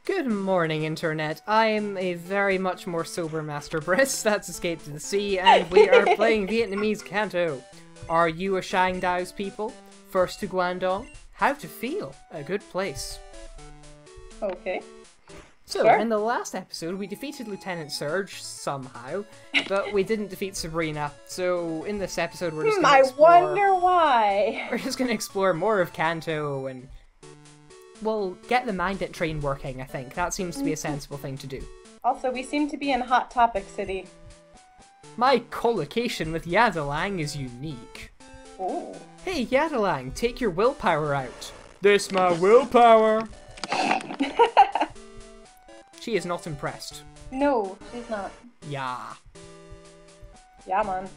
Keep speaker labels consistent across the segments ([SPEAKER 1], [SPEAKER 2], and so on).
[SPEAKER 1] Good morning, Internet. I'm a very much more sober Master Briss, that's Escape to the Sea, and we are playing Vietnamese Kanto. Are you a Shangdao's people? First to Guangdong? How to feel? A good place.
[SPEAKER 2] Okay.
[SPEAKER 1] So,
[SPEAKER 2] Sure.
[SPEAKER 1] in the last episode, we defeated Lieutenant Surge, somehow, but we didn't defeat Sabrina, so in this episode we're just gonna explore...
[SPEAKER 2] I wonder why!
[SPEAKER 1] We're just gonna explore more of Kanto and... well, get the magnet train working, I think. That seems to be a sensible thing to do.
[SPEAKER 2] Also, we seem to be in Hot Topic City.
[SPEAKER 1] My collocation with Yadalang is unique.
[SPEAKER 2] Ooh.
[SPEAKER 1] Hey, Yadalang, take your willpower out. This my willpower! She is not impressed.
[SPEAKER 2] No, she's not.
[SPEAKER 1] Yeah.
[SPEAKER 2] Yeah, man.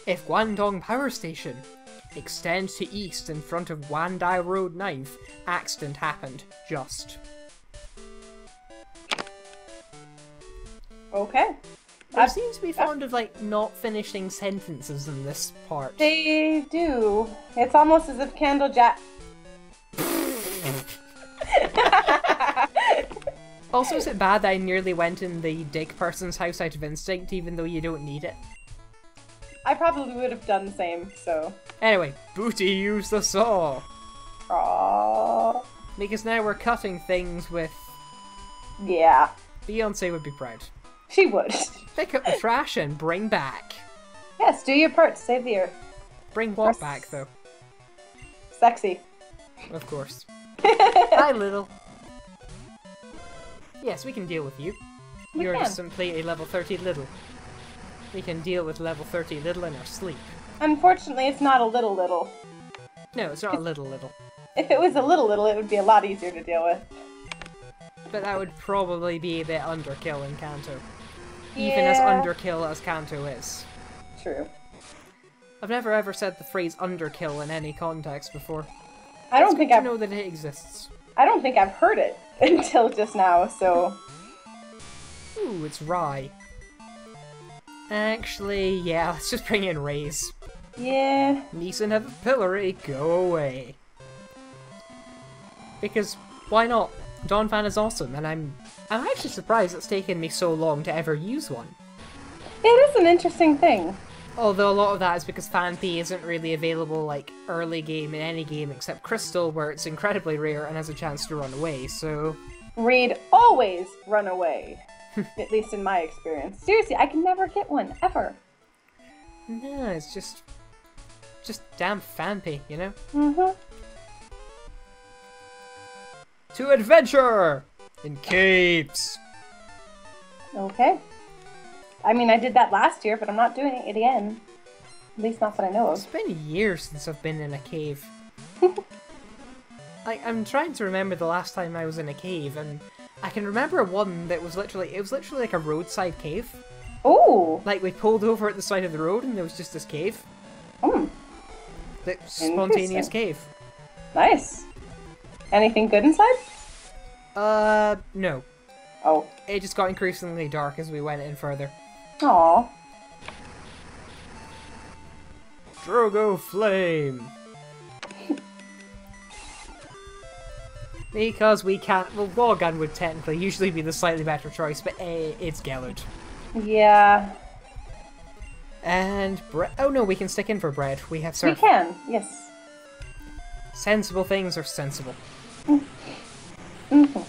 [SPEAKER 1] If Guangdong Power Station extends to east in front of Wandai Road 9th, accident happened. Just.
[SPEAKER 2] Okay.
[SPEAKER 1] They seem to be fond of, like, not finishing sentences in this part.
[SPEAKER 2] They do. It's almost as if Candle Jack...
[SPEAKER 1] Also, is it bad that I nearly went in the dig person's house out of instinct, even though you don't need it?
[SPEAKER 2] I probably would have done the same, so...
[SPEAKER 1] Anyway, Booty used the saw!
[SPEAKER 2] Aww.
[SPEAKER 1] Because now we're cutting things with...
[SPEAKER 2] Yeah.
[SPEAKER 1] Beyonce would be proud.
[SPEAKER 2] She would.
[SPEAKER 1] Pick up the trash and bring back.
[SPEAKER 2] Yes, do your part to save the earth.
[SPEAKER 1] Bring what back, though?
[SPEAKER 2] Sexy.
[SPEAKER 1] Of course. Hi, Little. Yes, we can deal with you. You're just simply a level 30 Little. We can deal with level 30 Little in our sleep.
[SPEAKER 2] Unfortunately, it's not a little.
[SPEAKER 1] No, it's not a little.
[SPEAKER 2] If it was a little, it would be a lot easier to deal with.
[SPEAKER 1] But that would probably be a bit underkill in Kanto.
[SPEAKER 2] Yeah.
[SPEAKER 1] Even as underkill as Kanto is.
[SPEAKER 2] True.
[SPEAKER 1] I've never ever said the phrase underkill in any context before.
[SPEAKER 2] I don't think I
[SPEAKER 1] know that it exists.
[SPEAKER 2] I don't think I've heard it until just now, so...
[SPEAKER 1] Ooh, it's rye. Actually, yeah, let's just bring in Rays.
[SPEAKER 2] Yeah.
[SPEAKER 1] Neeson have a pillory, go away. Because, why not? Dawn Fan is awesome, and I'm actually surprised it's taken me so long to ever use one.
[SPEAKER 2] It is an interesting thing.
[SPEAKER 1] Although a lot of that is because Fanpy isn't really available, like, early game in any game except Crystal, where it's incredibly rare and has a chance to run away, so...
[SPEAKER 2] Reed always run away. At least in my experience. Seriously, I can never get one, ever.
[SPEAKER 1] No, it's just damn Fanpy, you know?
[SPEAKER 2] Mm-hmm.
[SPEAKER 1] To adventure! In caves! Okay.
[SPEAKER 2] I mean, I did that last year, but I'm not doing it again. At least not that I know of.
[SPEAKER 1] It's been years since I've been in a cave. I'm trying to remember the last time I was in a cave, and I can remember one that was literally like a roadside cave.
[SPEAKER 2] Ooh!
[SPEAKER 1] Like, we pulled over at the side of the road and there was just this cave.
[SPEAKER 2] Hmm.
[SPEAKER 1] The spontaneous cave.
[SPEAKER 2] Nice. Anything good inside?
[SPEAKER 1] No.
[SPEAKER 2] Oh.
[SPEAKER 1] It just got increasingly dark as we went in further.
[SPEAKER 2] Aww.
[SPEAKER 1] Drogo Flame! Because we can't... well, Wallgun would technically usually be the slightly better choice, but it's Gellert.
[SPEAKER 2] Yeah.
[SPEAKER 1] And bread... oh no, we can stick in for bread. We have surf.
[SPEAKER 2] We can, yes.
[SPEAKER 1] Sensible things are sensible.
[SPEAKER 2] Mm-hmm.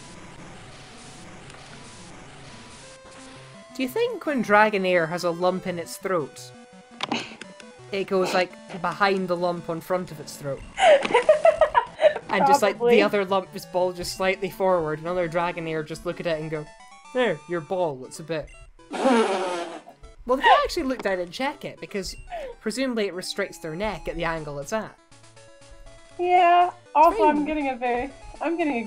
[SPEAKER 1] Do you think when Dragonair has a lump in its throat, it goes, like, behind the lump on front of its throat? And just, like, the other lump just bulges slightly forward, and other Dragonair just look at it and go, there, your ball, it's a bit... Well, they can actually look down and check it, because presumably it restricts their neck at the angle it's at.
[SPEAKER 2] Yeah, also I'm getting a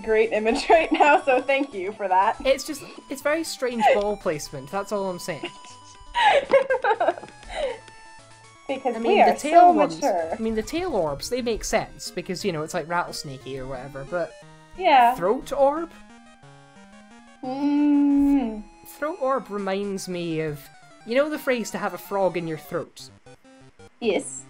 [SPEAKER 2] great image right now, so thank you for that.
[SPEAKER 1] It's very strange ball placement, that's all I'm saying.
[SPEAKER 2] Because we are so mature.
[SPEAKER 1] I mean, the tail orbs, they make sense, because, you know, it's like rattlesnakey or whatever, but...
[SPEAKER 2] Yeah.
[SPEAKER 1] Throat orb?
[SPEAKER 2] Mm.
[SPEAKER 1] Throat orb reminds me of... you know the phrase to have a frog in your throat?
[SPEAKER 2] Yes.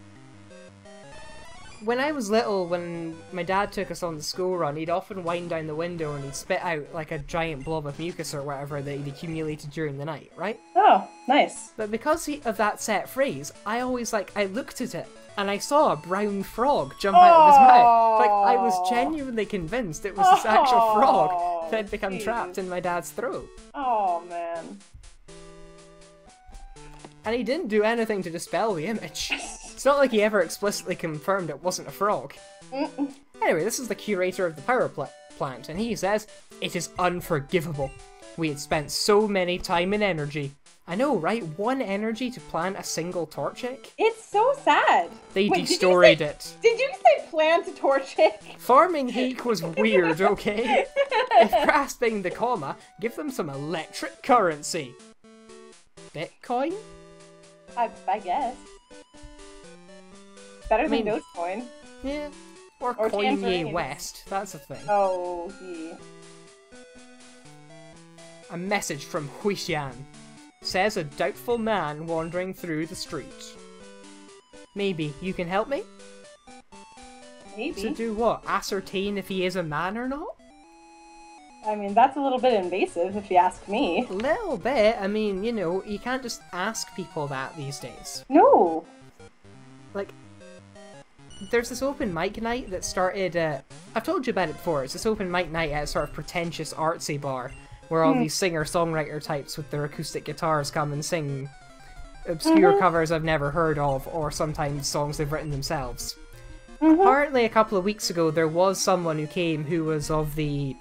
[SPEAKER 1] when I was little, when my dad took us on the school run, he'd often wind down the window and he'd spit out like a giant blob of mucus or whatever that he'd accumulated during the night, right?
[SPEAKER 2] Oh, nice.
[SPEAKER 1] But because of that set phrase, I always, like, I looked at it and I saw a brown frog jump out of his mouth. Like, I was genuinely convinced it was this actual frog that had become trapped in my dad's throat.
[SPEAKER 2] Oh, man.
[SPEAKER 1] And he didn't do anything to dispel the image. It's not like he ever explicitly confirmed it wasn't a frog. Anyway, this is the curator of the power plant, and he says, "It is unforgivable. We had spent so many time and energy." I know, right? 1 energy to plant a single torchic?
[SPEAKER 2] It's so sad.
[SPEAKER 1] They destoried it.
[SPEAKER 2] Did you say plant a torchic?
[SPEAKER 1] Farming hake was weird, okay? If grasping the comma, give them some electric currency. Bitcoin?
[SPEAKER 2] I guess. Better than Dogecoin.
[SPEAKER 1] Yeah. Or
[SPEAKER 2] Or
[SPEAKER 1] Kanye
[SPEAKER 2] Tangerine.
[SPEAKER 1] West. That's a thing.
[SPEAKER 2] Oh, he.
[SPEAKER 1] A message from Hertzian. Says a doubtful man wandering through the street. Maybe you can help me?
[SPEAKER 2] Maybe.
[SPEAKER 1] To do what? Ascertain if he is a man or not?
[SPEAKER 2] I mean, that's a little bit invasive if you ask me.
[SPEAKER 1] A little bit. I mean, you know, you can't just ask people that these days.
[SPEAKER 2] No.
[SPEAKER 1] Like, there's this open mic night that started, I've told you about it before, it's this open mic night at a sort of pretentious artsy bar, where all these singer-songwriter types with their acoustic guitars come and sing obscure covers I've never heard of, or sometimes songs they've written themselves. Apparently a couple of weeks ago there was someone who came who was of the...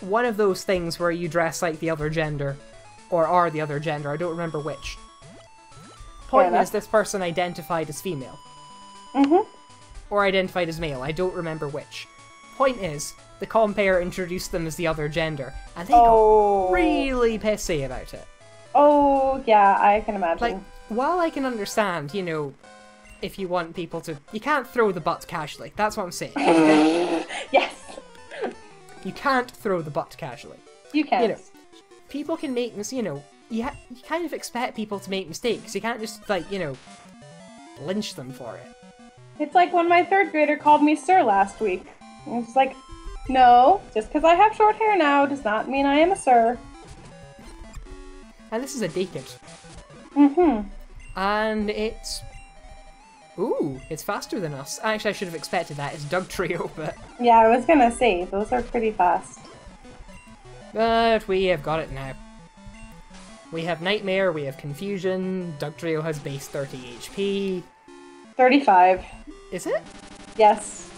[SPEAKER 1] one of those things where you dress like the other gender, or are the other gender, I don't remember which. Point is, this person identified as female. Or identified as male, I don't remember which. Point is, the compere introduced them as the other gender, and they got really pissy about it.
[SPEAKER 2] Oh, yeah, I can imagine.
[SPEAKER 1] Like, while I can understand, you know, if you want people to... You can't throw the butt casually, that's what I'm saying. Okay?
[SPEAKER 2] Yes!
[SPEAKER 1] You can't throw the butt casually.
[SPEAKER 2] You can.
[SPEAKER 1] You know, people can make you know, you kind of expect people to make mistakes. You can't just, like, you know, lynch them for it.
[SPEAKER 2] It's like when my 3rd grader called me sir last week. I was like, no, just because I have short hair now does not mean I am a sir.
[SPEAKER 1] And this is a decade. And it's... Ooh, it's faster than us. Actually, I should have expected that. It's Doug Trio, but...
[SPEAKER 2] Yeah, I was gonna say, those are pretty fast.
[SPEAKER 1] But we have got it now. We have Nightmare, we have Confusion, Doug Trio has base 30 HP.
[SPEAKER 2] 35.
[SPEAKER 1] Is it?
[SPEAKER 2] Yes.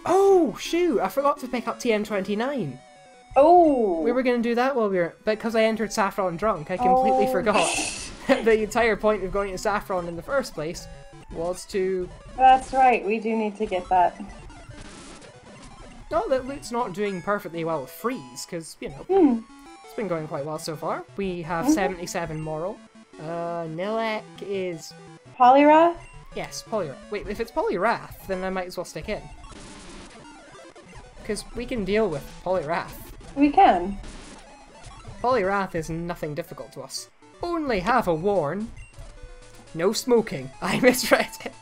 [SPEAKER 1] Oh, shoot! I forgot to pick up TM29.
[SPEAKER 2] Oh!
[SPEAKER 1] We were going to do that while we were... Because I entered Saffron drunk, I completely forgot. The entire point of going to Saffron in the first place was to...
[SPEAKER 2] That's right, we do need to get that.
[SPEAKER 1] Not that Loot's not doing perfectly well with Freeze, because, you know, it's been going quite well so far. We have 77 moral. Nilek is...
[SPEAKER 2] Polyra?
[SPEAKER 1] Yes, Polyrath. Wait, if it's Polyrath, then I might as well stick in. Because we can deal with Polyrath.
[SPEAKER 2] We can.
[SPEAKER 1] Polyrath is nothing difficult to us. Only have a warn. No smoking. I misread it.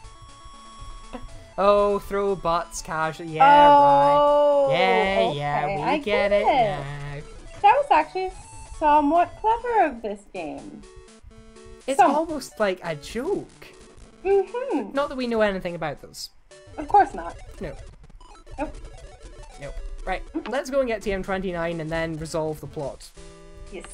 [SPEAKER 1] Oh, throw butts casually. Yeah, right. Yeah, yeah, we get it now.
[SPEAKER 2] That was actually somewhat clever of this game.
[SPEAKER 1] It's almost like a joke. Not that we know anything about those.
[SPEAKER 2] Of course not.
[SPEAKER 1] No.
[SPEAKER 2] Nope.
[SPEAKER 1] Nope. Right, let's go and get TM29 and then resolve the plot.
[SPEAKER 2] Yes.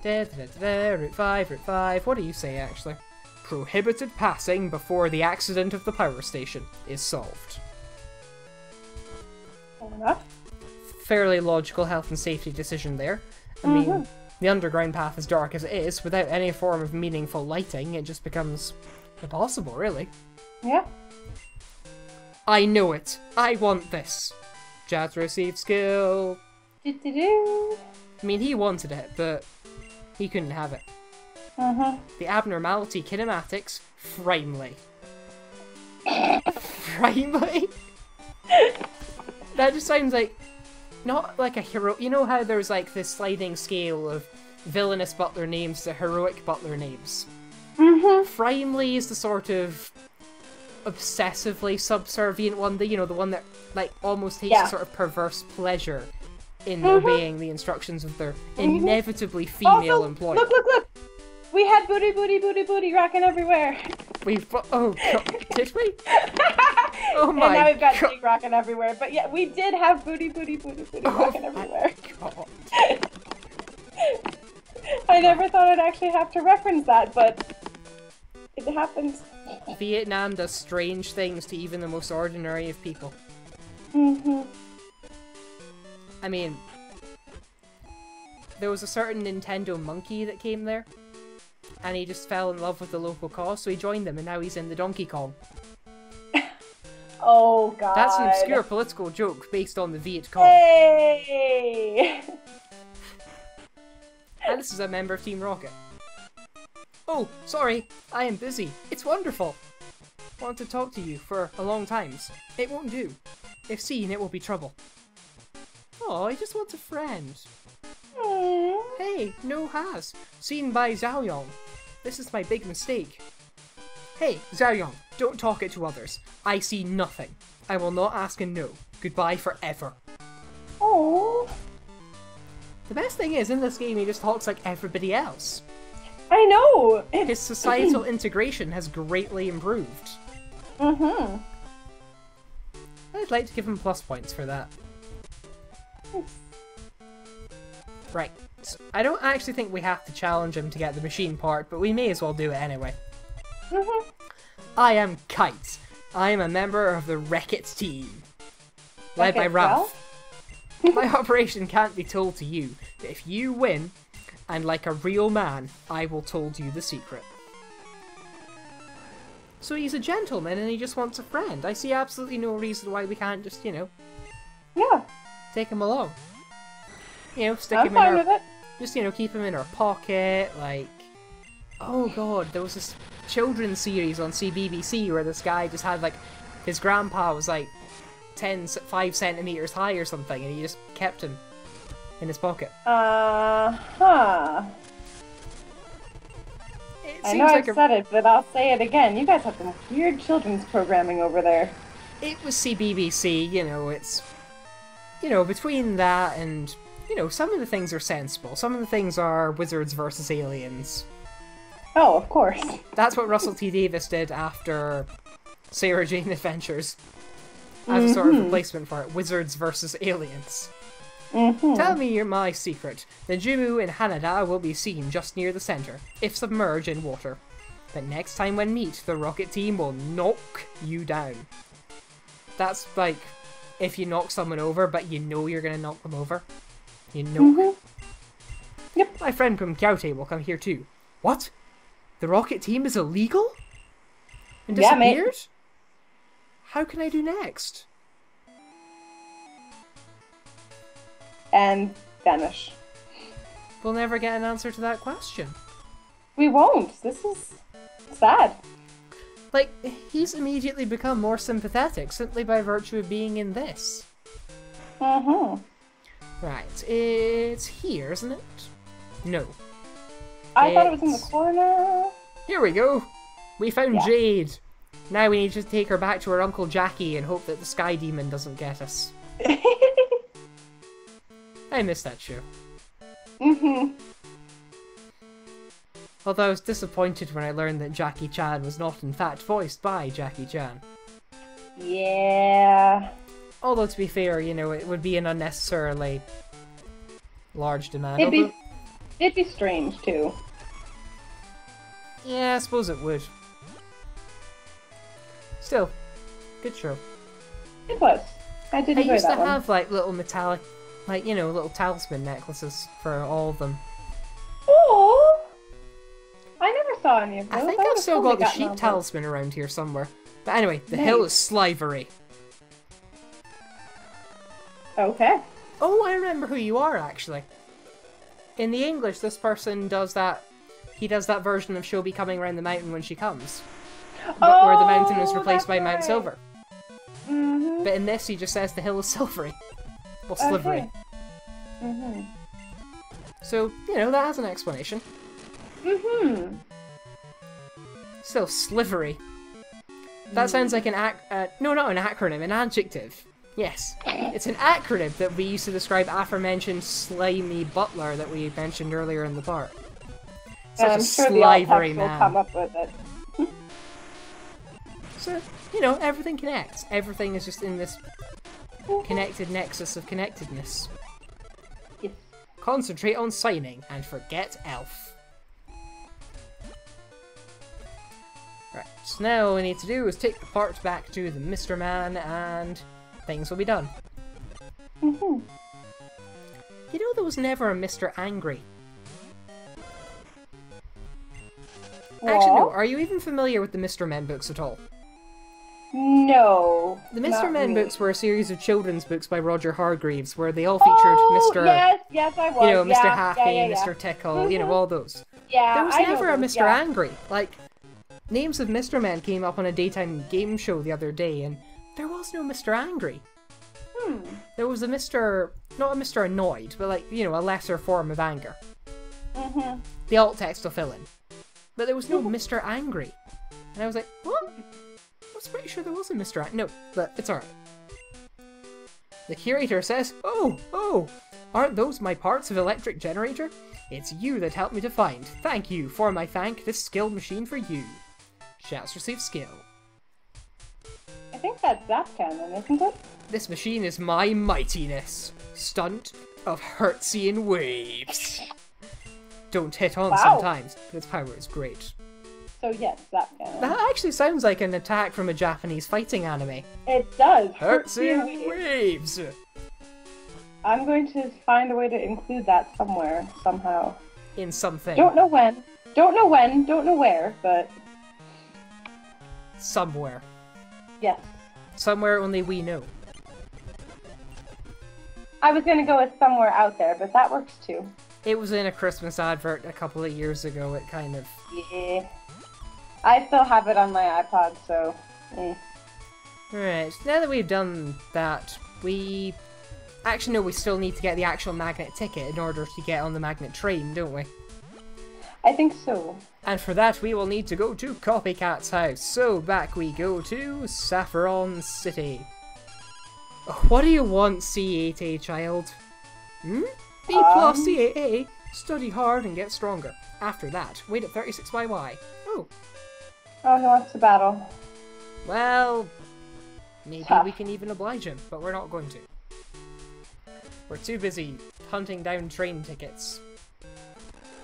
[SPEAKER 1] Route 5, Route 5. What do you say, actually? Prohibited passing before the accident of the power station is solved.
[SPEAKER 2] Fair enough.
[SPEAKER 1] Fairly logical health and safety decision there. I mean, the underground path is dark as it is, without any form of meaningful lighting, it just becomes impossible, really.
[SPEAKER 2] Yeah.
[SPEAKER 1] I know it. I want this. Jazz received skill.
[SPEAKER 2] Do-do-do.
[SPEAKER 1] I mean, he wanted it, but he couldn't have it. The abnormality kinematics, Frimely. Frimely? That just sounds like, not like a hero. You know how there's like this sliding scale of villainous butler names to heroic butler names? Frimley is the sort of obsessively subservient one, the one that like almost takes a sort of perverse pleasure in obeying the instructions of their inevitably female
[SPEAKER 2] also,
[SPEAKER 1] employer.
[SPEAKER 2] Look! We had booty rocking everywhere.
[SPEAKER 1] Oh God, did we? Oh my!
[SPEAKER 2] And now we've got
[SPEAKER 1] God.
[SPEAKER 2] dick rocking everywhere. But yeah, we did have booty rocking everywhere.
[SPEAKER 1] God.
[SPEAKER 2] I never thought I'd actually have to reference that, but it happens.
[SPEAKER 1] Vietnam does strange things to even the most ordinary of people. I mean, there was a certain Nintendo monkey that came there, and he just fell in love with the local cause, so he joined them, and now he's in the Donkey Kong.
[SPEAKER 2] Oh God.
[SPEAKER 1] That's an obscure political joke based on the Viet Cong.
[SPEAKER 2] Hey!
[SPEAKER 1] And this is a member of Team Rocket. Oh, sorry, I am busy. It's wonderful. Want to talk to you for a long time. It won't do. If seen, it will be trouble. Oh, I just want a friend. Hey, no has. Seen by Xiaoyong. This is my big mistake. Hey, Xiaoyong, don't talk it to others. I see nothing. I will not ask and know. Goodbye forever.
[SPEAKER 2] Oh.
[SPEAKER 1] The best thing is, in this game, he just talks like everybody else.
[SPEAKER 2] I know!
[SPEAKER 1] His societal integration has greatly improved. I'd like to give him plus points for that. Right. So I don't actually think we have to challenge him to get the machine part, but we may as well do it anyway. I am Kite. I am a member of the Wreck-It team. Led by Ralph. My operation can't be told to you, but if you win, and like a real man, I will told you the secret. So he's a gentleman and he just wants a friend. I see absolutely no reason why we can't just,
[SPEAKER 2] Yeah.
[SPEAKER 1] take him along. Stick
[SPEAKER 2] I'm
[SPEAKER 1] him
[SPEAKER 2] fine
[SPEAKER 1] in
[SPEAKER 2] with
[SPEAKER 1] our...
[SPEAKER 2] it.
[SPEAKER 1] Just, keep him in our pocket, like... Oh god, there was this children's series on CBBC where this guy just had, like... His grandpa was, like, 5 centimeters high or something, and he just kept him in his pocket.
[SPEAKER 2] I know I've said it, but I'll say it again. You guys have some weird children's programming over there.
[SPEAKER 1] It was CBBC, it's... between that and... some of the things are sensible. Some of the things are wizards versus aliens.
[SPEAKER 2] Oh, of course.
[SPEAKER 1] That's what Russell T Davies did after Sarah Jane Adventures. As a sort of replacement for it. Wizards versus aliens. Tell me my secret. The Jimu in Hanada will be seen just near the center, if submerged in water. But next time when meet, the Rocket team will knock you down. That's like, if you knock someone over, but you know you're gonna knock them over. You know.
[SPEAKER 2] Yep.
[SPEAKER 1] My friend from Kyoto will come here too. What? The Rocket team is illegal? And disappeared?
[SPEAKER 2] Yeah, mate.
[SPEAKER 1] How can I do next?
[SPEAKER 2] And vanish.
[SPEAKER 1] We'll never get an answer to that question.
[SPEAKER 2] We won't. This is sad.
[SPEAKER 1] Like, he's immediately become more sympathetic simply by virtue of being in this. Right, it's here, isn't it? No.
[SPEAKER 2] I thought it was in the corner.
[SPEAKER 1] Here we go. We found Jade. Now we need to take her back to her Uncle Jackie and hope that the Sky Demon doesn't get us. I missed that show. Although I was disappointed when I learned that Jackie Chan was not in fact voiced by Jackie Chan.
[SPEAKER 2] Yeah.
[SPEAKER 1] Although to be fair, it would be an unnecessarily large demand.
[SPEAKER 2] It'd be strange too.
[SPEAKER 1] Yeah, I suppose it would. Still, good show.
[SPEAKER 2] It was. I did enjoy that one.
[SPEAKER 1] I used to have like little metallic, little talisman necklaces for all of them.
[SPEAKER 2] Oh! I never saw any of those.
[SPEAKER 1] I think I've still got the sheep talisman around here somewhere. But anyway, the hill is Slivery.
[SPEAKER 2] Okay.
[SPEAKER 1] Oh, I remember who you are actually. In the English, this person does that. He does that version of she'll be coming around the mountain when she comes. But where the mountain is replaced by Mount Silver. But in this, he just says the hill is silvery. Well, slivery.
[SPEAKER 2] Okay.
[SPEAKER 1] So, that has an explanation. Still slivery. That sounds like no, not an acronym, an adjective. Yes, it's an acronym that we use to describe aforementioned slimy butler that we mentioned earlier in the part. Such
[SPEAKER 2] I'm
[SPEAKER 1] a
[SPEAKER 2] sure
[SPEAKER 1] slivery
[SPEAKER 2] the alt
[SPEAKER 1] man.
[SPEAKER 2] will come up with it.
[SPEAKER 1] So, you know, everything connects. Everything is just in this connected nexus of connectedness.
[SPEAKER 2] Yes.
[SPEAKER 1] Concentrate on signing and forget Elf. Right, so now all we need to do is take the parts back to the Mr. Man and things will be done.
[SPEAKER 2] Mm-hmm.
[SPEAKER 1] You know there was never a Mr. Angry. Actually, no. Are you even familiar with the Mr. Men books at all?
[SPEAKER 2] No.
[SPEAKER 1] The Mr. Men
[SPEAKER 2] really.
[SPEAKER 1] books were a series of children's books by Roger Hargreaves where they all featured Mr.
[SPEAKER 2] Yes, I was.
[SPEAKER 1] You know, Mr.
[SPEAKER 2] Yeah,
[SPEAKER 1] Happy,
[SPEAKER 2] yeah.
[SPEAKER 1] Mr. Tickle, you know, all those.
[SPEAKER 2] Yeah,
[SPEAKER 1] There was
[SPEAKER 2] I know
[SPEAKER 1] never a
[SPEAKER 2] those,
[SPEAKER 1] Mr. Angry. Like, names of Mr. Men came up on a daytime game show the other day, and there was no Mr. Angry. There was a Mr. Not a Mr. Annoyed, but like, you know, a lesser form of anger.
[SPEAKER 2] Mm-hmm.
[SPEAKER 1] The alt text will fill in. But there was no Mr. Angry. And I was like, what? I was pretty sure there was a Mr. Angry. No, but it's alright. The curator says, oh, aren't those my parts of electric generator? It's you that helped me to find. Thank you for my thank this skill machine for you. Shouts receive skill.
[SPEAKER 2] I think that's Zap Cannon, isn't it?
[SPEAKER 1] This machine is my mightiness. Stunt of Hertzian waves. Don't hit on sometimes, but its power is great.
[SPEAKER 2] So yes, Zap Cannon.
[SPEAKER 1] That actually sounds like an attack from a Japanese fighting anime.
[SPEAKER 2] It does.
[SPEAKER 1] Hertzian waves!
[SPEAKER 2] I'm going to find a way to include that somewhere, somehow.
[SPEAKER 1] In something.
[SPEAKER 2] Don't know when, don't know where, but...
[SPEAKER 1] Somewhere.
[SPEAKER 2] Yes.
[SPEAKER 1] Somewhere only we know.
[SPEAKER 2] I was gonna go with somewhere out there, but that works too.
[SPEAKER 1] It was in a Christmas advert a couple of years ago, it kind of...
[SPEAKER 2] Yeah. I still have it on my iPod, so...
[SPEAKER 1] Right, now that we've done that, we... Actually, no, we still need to get the actual magnet ticket in order to get on the magnet train, don't we?
[SPEAKER 2] I think so.
[SPEAKER 1] And for that, we will need to go to Copycat's house. So, back we go to Saffron City. What do you want, C8A child? B plus C8A. Study hard and get stronger. After that, wait at 36YY. Oh,
[SPEAKER 2] he wants to battle.
[SPEAKER 1] well, maybe we can even oblige him, but we're not going to. We're too busy hunting down train tickets.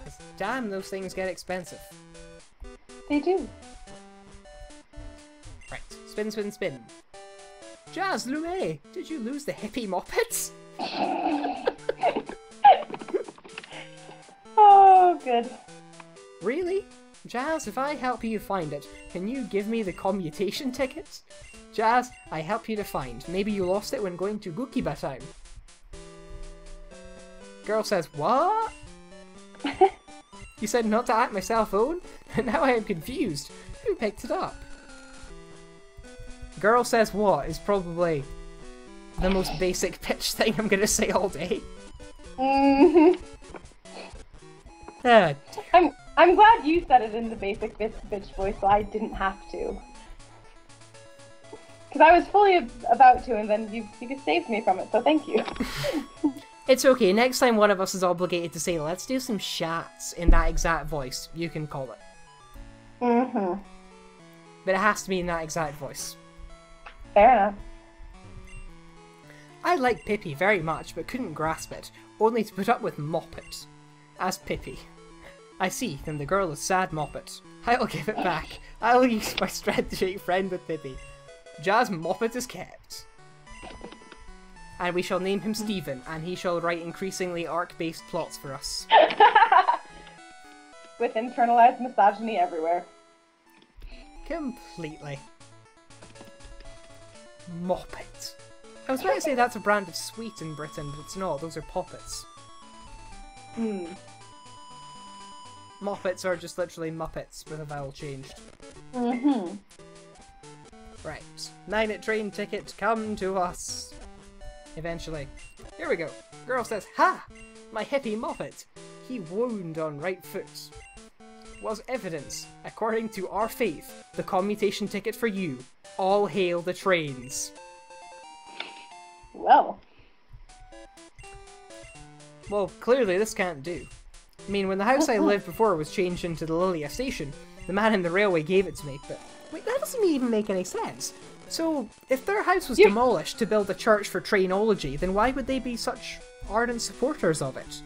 [SPEAKER 1] 'Cause damn, those things get expensive.
[SPEAKER 2] They do.
[SPEAKER 1] Right, spin, spin, spin. Jazz Lumet, did you lose the hippie moppets?
[SPEAKER 2] Oh, good.
[SPEAKER 1] Really? Jazz, if I help you find it, can you give me the commutation tickets? Jazz, I help you to find. Maybe you lost it when going to Gukiba Town. Girl says, what? You said not to act my cell phone? Now I am confused. Who picked it up? Girl says what is probably the most basic pitch thing I'm gonna say all day.
[SPEAKER 2] I'm glad you said it in the basic bitch voice, so I didn't have to. Because I was fully about to, and then you saved me from it, so thank you.
[SPEAKER 1] It's okay, next time one of us is obligated to say, let's do some shots in that exact voice, you can call it. But it has to be in that exact voice.
[SPEAKER 2] Fair enough.
[SPEAKER 1] I like Pippi very much, but couldn't grasp it, only to put up with Moppet. As Pippi. I see, then the girl is sad Moppet. I'll give it back. I'll use my strength to shake friend with Pippi. Jazz Moppet is kept. And we shall name him Stephen, and he shall write increasingly arc-based plots for us.
[SPEAKER 2] With internalized misogyny everywhere.
[SPEAKER 1] Completely. Moppet. I was about to say that's a brand of sweet in Britain, but it's not. Those are poppets. Moppets are just literally Muppets with a vowel changed. Right. Magnet train ticket, come to us. Eventually. Here we go. Girl says, ha! My hippie Moppet. He wound on right foot. was evidence. According to our faith, the commutation ticket for you. All hail the trains.
[SPEAKER 2] Well.
[SPEAKER 1] Well, clearly this can't do. I mean, when the house I lived before was changed into the Lilia station, the man in the railway gave it to me, but wait, that doesn't even make any sense. So, if their house was demolished to build a church for trainology, then why would they be such ardent supporters of it?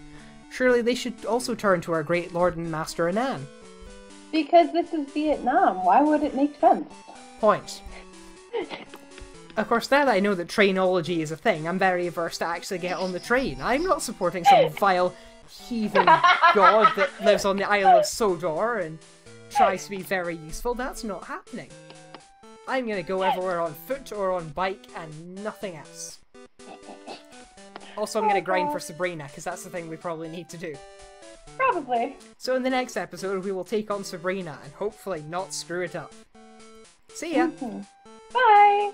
[SPEAKER 1] Surely they should also turn to our great Lord and Master Anan.
[SPEAKER 2] Because this is Vietnam. Why would it make sense?
[SPEAKER 1] Point. Of course, now that I know that trainology is a thing, I'm very averse to actually get on the train. I'm not supporting some vile heathen god that lives on the Isle of Sodor and tries to be very useful. That's not happening. I'm gonna go everywhere on foot or on bike and nothing else. Also, I'm gonna grind for Sabrina, because that's the thing we probably need to do.
[SPEAKER 2] Probably.
[SPEAKER 1] So in the next episode, we will take on Sabrina and hopefully not screw it up. See ya!
[SPEAKER 2] Bye!